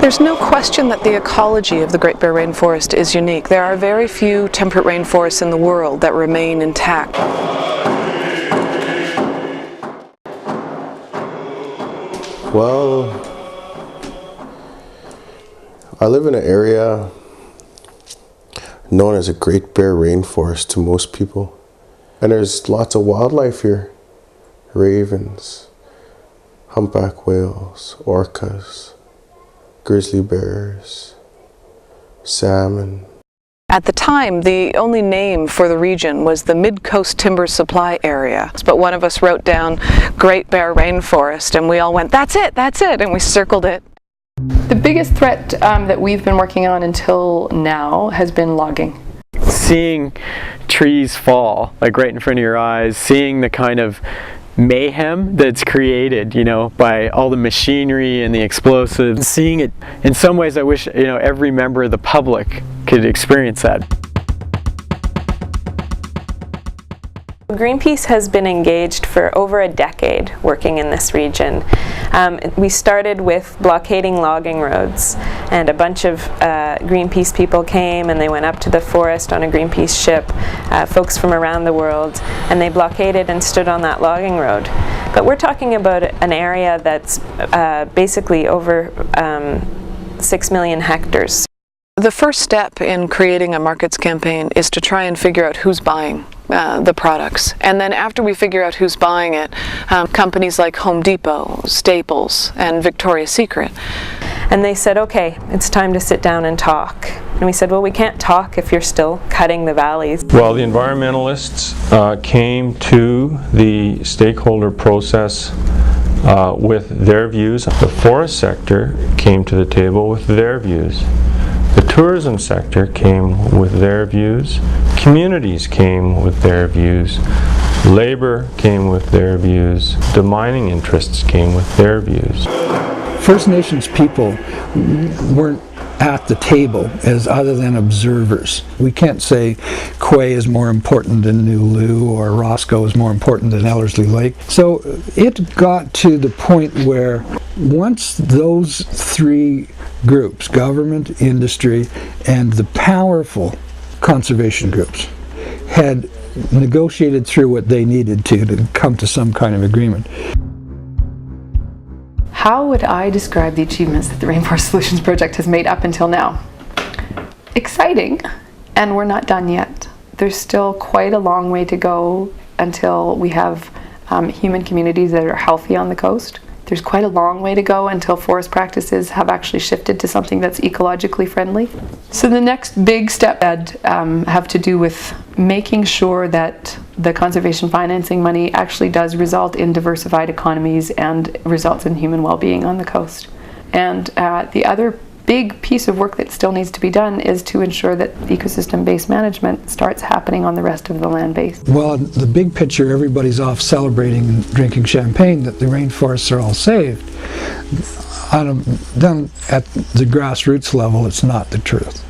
There's no question that the ecology of the Great Bear Rainforest is unique. There are very few temperate rainforests in the world that remain intact. Well, I live in an area known as a Great Bear Rainforest to most people. And there's lots of wildlife here. Ravens, humpback whales, orcas, grizzly bears, salmon. At the time, the only name for the region was the Mid-Coast Timber Supply Area. But one of us wrote down Great Bear Rainforest and we all went, that's it, and we circled it. The biggest threat that we've been working on until now has been logging. Seeing trees fall, like right in front of your eyes, seeing the kind of mayhem that's created, you know, by all the machinery and the explosives. Seeing it, in some ways I wish, you know, every member of the public could experience that. Greenpeace has been engaged for over a decade working in this region. We started with blockading logging roads, and a bunch of Greenpeace people came and they went up to the forest on a Greenpeace ship, folks from around the world, and they blockaded and stood on that logging road. But we're talking about an area that's basically over 6 million hectares. The first step in creating a markets campaign is to try and figure out who's buying the products. And then after we figure out who's buying it, companies like Home Depot, Staples, and Victoria's Secret. And they said, okay, it's time to sit down and talk. And we said, well, we can't talk if you're still cutting the valleys. Well, the environmentalists came to the stakeholder process with their views. The forest sector came to the table with their views. The tourism sector came with their views, communities came with their views, labor came with their views, the mining interests came with their views. First Nations people weren't at the table as other than observers. We can't say Quay is more important than Nulu or Roscoe is more important than Ellerslie Lake. So it got to the point where once those three groups, government, industry, and the powerful conservation groups, had negotiated through what they needed to come to some kind of agreement. How would I describe the achievements that the Rainforest Solutions Project has made up until now? Exciting, and we're not done yet. There's still quite a long way to go until we have human communities that are healthy on the coast. There's quite a long way to go until forest practices have actually shifted to something that's ecologically friendly. So the next big step have to do with making sure that the conservation financing money actually does result in diversified economies and results in human well-being on the coast. And the other big piece of work that still needs to be done is to ensure that ecosystem-based management starts happening on the rest of the land base. Well, the big picture, everybody's off celebrating and drinking champagne that the rainforests are all saved. Down at the grassroots level, it's not the truth.